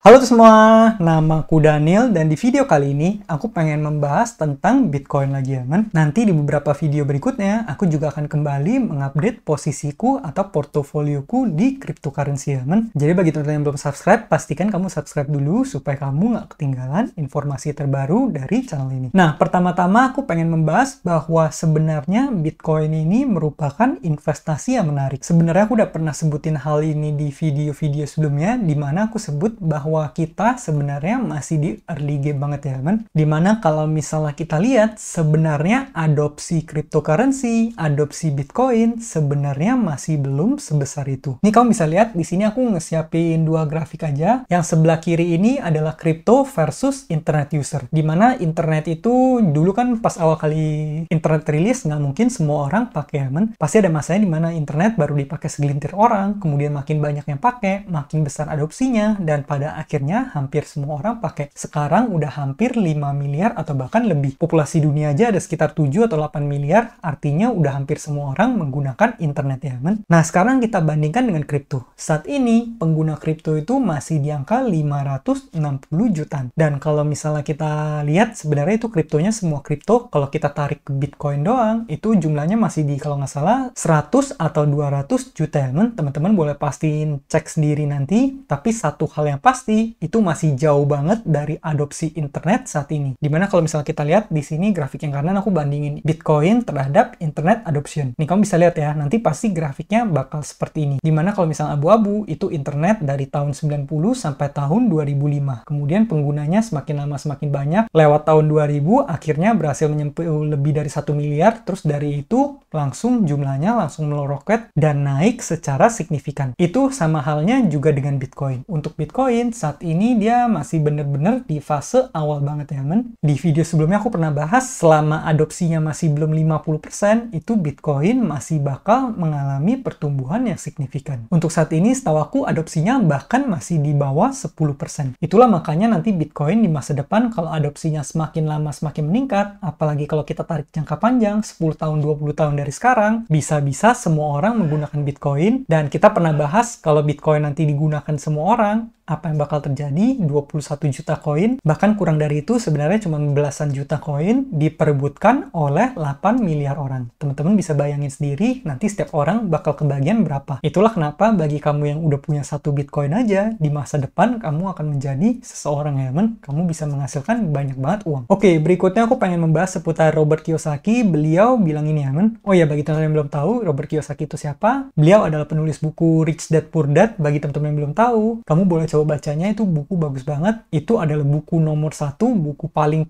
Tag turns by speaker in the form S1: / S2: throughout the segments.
S1: Halo semua, namaku Daniel dan di video kali ini aku pengen membahas tentang Bitcoin lagi ya men. Nanti di beberapa video berikutnya aku juga akan kembali mengupdate posisiku atau portofolioku di cryptocurrency ya men. Jadi bagi teman-teman yang belum subscribe, pastikan kamu subscribe dulu supaya kamu nggak ketinggalan informasi terbaru dari channel ini. Nah, pertama-tama aku pengen membahas bahwa sebenarnya Bitcoin ini merupakan investasi yang menarik. Sebenarnya aku udah pernah sebutin hal ini di video-video sebelumnya, di mana aku sebut bahwa kita sebenarnya masih di early game banget ya men. Dimana kalau misalnya kita lihat sebenarnya adopsi cryptocurrency, adopsi Bitcoin sebenarnya masih belum sebesar itu. Ini kamu bisa lihat di sini aku ngesiapin dua grafik aja. Yang sebelah kiri ini adalah crypto versus internet user. Dimana internet itu dulu kan pas awal kali internet rilis nggak mungkin semua orang pakai ya men. Pasti ada masanya dimana internet baru dipakai segelintir orang, kemudian makin banyak yang pakai, makin besar adopsinya, dan pada akhirnya hampir semua orang pakai. Sekarang udah hampir 5 miliar atau bahkan lebih. Populasi dunia aja ada sekitar 7 atau 8 miliar, artinya udah hampir semua orang menggunakan internet ya men. Nah sekarang kita bandingkan dengan kripto. Saat ini pengguna kripto itu masih di angka 560 jutaan. Dan kalau misalnya kita lihat sebenarnya itu kriptonya semua kripto, kalau kita tarik ke Bitcoin doang, itu jumlahnya masih di kalau nggak salah 100 atau 200 juta ya men. Teman-teman boleh pastiin cek sendiri nanti, tapi satu hal yang pasti itu masih jauh banget dari adopsi internet saat ini. Dimana kalau misalnya kita lihat di sini grafik yang kanan aku bandingin Bitcoin terhadap internet adoption. Nih kamu bisa lihat ya, nanti pasti grafiknya bakal seperti ini. Dimana kalau misalnya abu-abu itu internet dari tahun 90 sampai tahun 2005. Kemudian penggunanya semakin lama semakin banyak. Lewat tahun 2000 akhirnya berhasil menyentuh lebih dari 1 miliar. Terus dari itu langsung jumlahnya langsung meroket dan naik secara signifikan. Itu sama halnya juga dengan Bitcoin. Untuk Bitcoin saat ini dia masih bener-bener di fase awal banget ya men. Di video sebelumnya aku pernah bahas selama adopsinya masih belum 50%, itu Bitcoin masih bakal mengalami pertumbuhan yang signifikan. Untuk saat ini setahu aku adopsinya bahkan masih di bawah 10%. Itulah makanya nanti Bitcoin di masa depan kalau adopsinya semakin lama semakin meningkat, apalagi kalau kita tarik jangka panjang 10 tahun 20 tahun dari sekarang, bisa-bisa semua orang menggunakan Bitcoin. Dan kita pernah bahas kalau Bitcoin nanti digunakan semua orang, apa yang bakal terjadi? 21 juta koin, bahkan kurang dari itu sebenarnya cuma belasan juta koin diperebutkan oleh 8 miliar orang. Teman-teman bisa bayangin sendiri nanti setiap orang bakal kebagian berapa. Itulah kenapa bagi kamu yang udah punya satu Bitcoin aja, di masa depan kamu akan menjadi seseorang ya men. Kamu bisa menghasilkan banyak banget uang. Oke, berikutnya aku pengen membahas seputar Robert Kiyosaki. Beliau bilang ini ya men. Oh ya, bagi teman-teman yang belum tahu Robert Kiyosaki itu siapa? Beliau adalah penulis buku Rich Dad Poor Dad. Bagi teman-teman yang belum tahu, kamu boleh coba bacanya, itu buku bagus banget. Itu adalah buku nomor 1, buku paling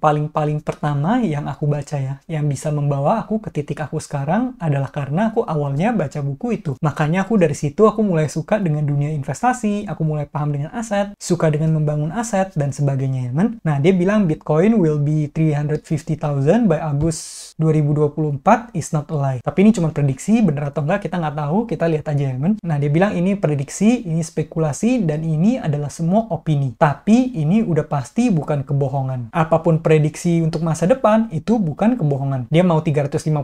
S1: pertama yang aku baca ya. Yang bisa membawa aku ke titik aku sekarang adalah karena aku awalnya baca buku itu. Makanya aku dari situ aku mulai suka dengan dunia investasi, aku mulai paham dengan aset, suka dengan membangun aset dan sebagainya ya men. Nah dia bilang Bitcoin will be 350,000 by August 2024 is not a lie. Tapi ini cuma prediksi, bener atau enggak kita nggak tahu, kita lihat aja ya men. Nah dia bilang ini prediksi, ini spekulasi, dan ini adalah semua opini. Tapi ini udah pasti bukan kebohongan. Apapun prediksi untuk masa depan, itu bukan kebohongan. Dia mau 350.000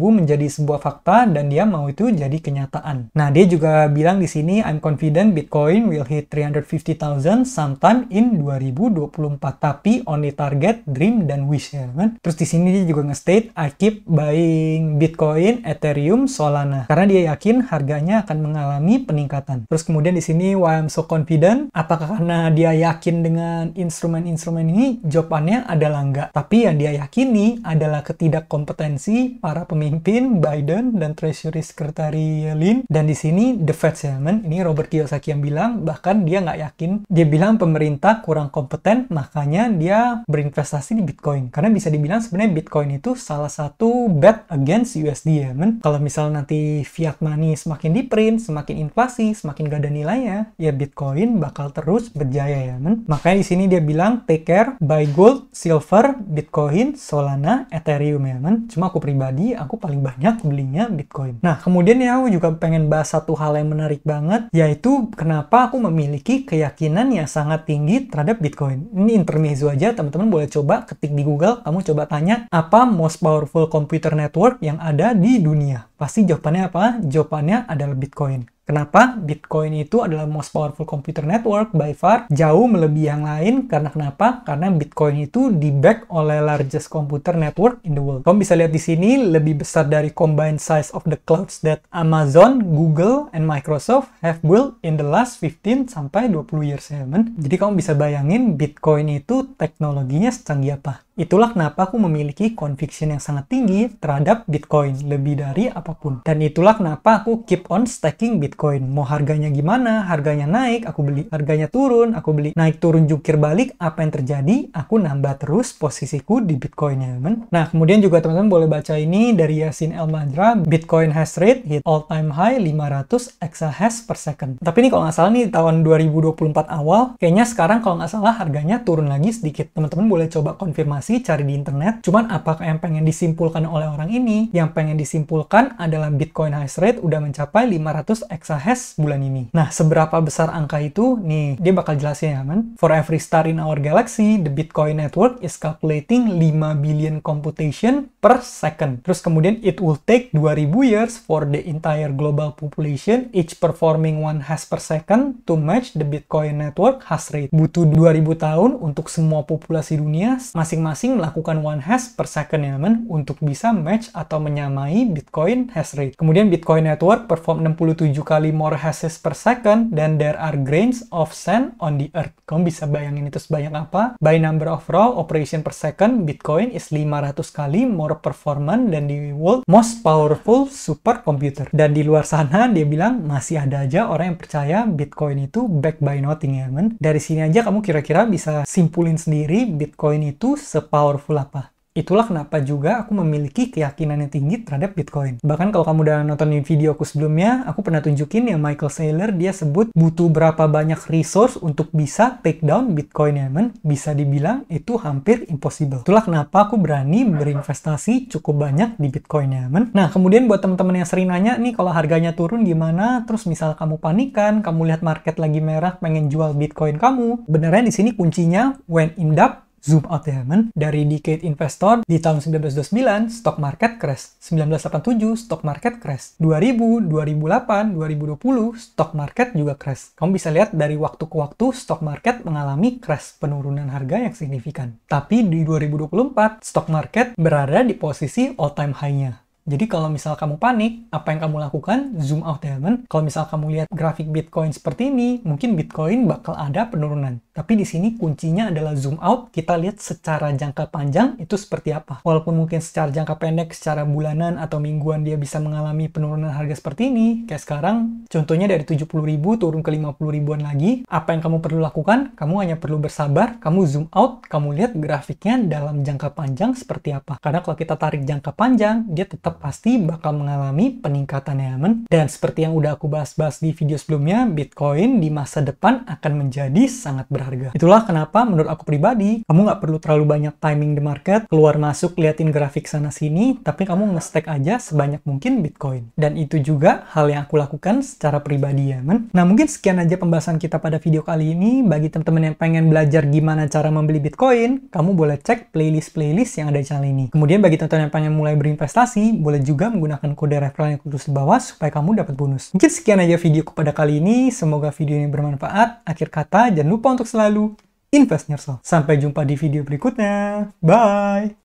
S1: menjadi sebuah fakta, dan dia mau itu jadi kenyataan. Nah dia juga bilang di sini, I'm confident Bitcoin will hit 350,000 sometime in 2024. Tapi only target, dream, dan wish ya men. Terus di sini dia juga nge-state, I keep buying Bitcoin, Ethereum, Solana. Karena dia yakin harganya akan mengalami peningkatan. Terus kemudian di sini, why I'm so confident? Apakah karena dia yakin dengan instrumen-instrumen ini? Jawabannya adalah enggak. Tapi yang dia yakini adalah ketidakkompetensi para pemimpin Biden dan Treasury Secretary Yellen. Dan di sini the Fed ya men. Ini Robert Kiyosaki yang bilang, bahkan dia nggak yakin. Dia bilang pemerintah kurang kompeten, makanya dia berinvestasi di Bitcoin. Karena bisa dibilang sebenarnya Bitcoin itu salah satu bet against USD ya men. Kalau misalnya nanti fiat money semakin di-print, semakin inflasi, semakin gak ada nilainya, ya Bitcoin bakal terus berjaya ya men. Makanya di sini dia bilang take care, buy gold, silver, Bitcoin, Solana, Ethereum ya men. Cuma aku pribadi, aku paling banyak belinya Bitcoin. Nah kemudian ya aku juga pengen bahas satu hal yang menarik banget, yaitu kenapa aku memiliki keyakinan yang sangat tinggi terhadap Bitcoin. Ini intermezzo aja, teman-teman boleh coba ketik di Google, kamu coba tanya apa most powerful computer network yang ada di dunia. Pasti jawabannya apa? Jawabannya adalah Bitcoin. Kenapa? Bitcoin itu adalah most powerful computer network by far, jauh melebihi yang lain. Karena kenapa? Karena Bitcoin itu di-back oleh largest computer network in the world. Kamu bisa lihat di sini lebih besar dari combined size of the clouds that Amazon, Google, and Microsoft have built in the last 15 sampai 20 years ya, men. Jadi kamu bisa bayangin Bitcoin itu teknologinya secanggih apa. Itulah kenapa aku memiliki conviction yang sangat tinggi terhadap Bitcoin, lebih dari apapun. Dan itulah kenapa aku keep on stacking Bitcoin. Mau harganya gimana, harganya naik, aku beli. Harganya turun, aku beli. Naik turun jungkir balik, apa yang terjadi? Aku nambah terus posisiku di Bitcoin ya, men. Nah, kemudian juga teman-teman boleh baca ini dari Yasin El-Majra, Bitcoin hash rate hit all-time high 500 exahash per second. Tapi ini kalau nggak salah nih tahun 2024 awal, kayaknya sekarang kalau nggak salah harganya turun lagi sedikit. Teman-teman boleh coba konfirmasi, cari di internet. Cuman apakah yang pengen disimpulkan oleh orang ini? Yang pengen disimpulkan adalah Bitcoin hash rate udah mencapai 500 exahash bulan ini. Nah, seberapa besar angka itu? Nih, dia bakal jelasin ya, man. For every star in our galaxy, the Bitcoin network is calculating 5 billion computation per second. Terus kemudian it will take 2000 years for the entire global population, each performing 1 hash per second to match the Bitcoin network hash rate. Butuh 2000 tahun untuk semua populasi dunia masing-masing melakukan 1 hash per second ya, men, untuk bisa match atau menyamai Bitcoin hash rate. Kemudian Bitcoin network perform 67 kali more hashes per second dan there are grains of sand on the earth. Kamu bisa bayangin itu sebanyak apa? By number of raw operation per second, Bitcoin is 500 kali more performant than the world most powerful supercomputer. Dan di luar sana dia bilang masih ada aja orang yang percaya Bitcoin itu backed by nothing ya, men. Dari sini aja kamu kira-kira bisa simpulin sendiri Bitcoin itu powerful apa. Itulah kenapa juga aku memiliki keyakinan yang tinggi terhadap Bitcoin. Bahkan kalau kamu udah nontonin video aku sebelumnya, aku pernah tunjukin ya Michael Saylor, dia sebut butuh berapa banyak resource untuk bisa take down Bitcoin ya, men. Bisa dibilang itu hampir impossible. Itulah kenapa aku berani berinvestasi cukup banyak di Bitcoin ya, men. Nah, kemudian buat teman-teman yang sering nanya nih, kalau harganya turun gimana? Terus misal kamu panikan, kamu lihat market lagi merah, pengen jual Bitcoin kamu. Benernya di sini kuncinya when in doubt, zoom out ya, men. Dari Decade Investor di tahun 1929, stock market crash. 1987, stock market crash. 2000, 2008, 2020, stock market juga crash. Kamu bisa lihat dari waktu ke waktu, stock market mengalami crash, penurunan harga yang signifikan. Tapi di 2024, stock market berada di posisi all-time high-nya. Jadi kalau misal kamu panik, apa yang kamu lakukan? Zoom out ya, men. Kalau misal kamu lihat grafik Bitcoin seperti ini, mungkin Bitcoin bakal ada penurunan. Tapi di sini kuncinya adalah zoom out, kita lihat secara jangka panjang itu seperti apa. Walaupun mungkin secara jangka pendek, secara bulanan atau mingguan dia bisa mengalami penurunan harga seperti ini, kayak sekarang, contohnya dari 70.000 turun ke 50.000-an lagi, apa yang kamu perlu lakukan? Kamu hanya perlu bersabar, kamu zoom out, kamu lihat grafiknya dalam jangka panjang seperti apa. Karena kalau kita tarik jangka panjang, dia tetap pasti bakal mengalami peningkatan ya, men. Dan seperti yang udah aku bahas-bahas di video sebelumnya, Bitcoin di masa depan akan menjadi sangat berharga. Itulah kenapa menurut aku pribadi, kamu nggak perlu terlalu banyak timing the market, keluar masuk liatin grafik sana sini, tapi kamu nge-stack aja sebanyak mungkin Bitcoin. Dan itu juga hal yang aku lakukan secara pribadi ya, men. Nah, mungkin sekian aja pembahasan kita pada video kali ini. Bagi teman-teman yang pengen belajar gimana cara membeli Bitcoin, kamu boleh cek playlist-playlist yang ada di channel ini. Kemudian bagi teman-teman yang pengen mulai berinvestasi, boleh juga menggunakan kode referral yang aku tulis di bawah supaya kamu dapat bonus. Mungkin sekian aja videoku pada kali ini. Semoga video ini bermanfaat. Akhir kata, jangan lupa untuk selalu invest in yourself. Sampai jumpa di video berikutnya. Bye!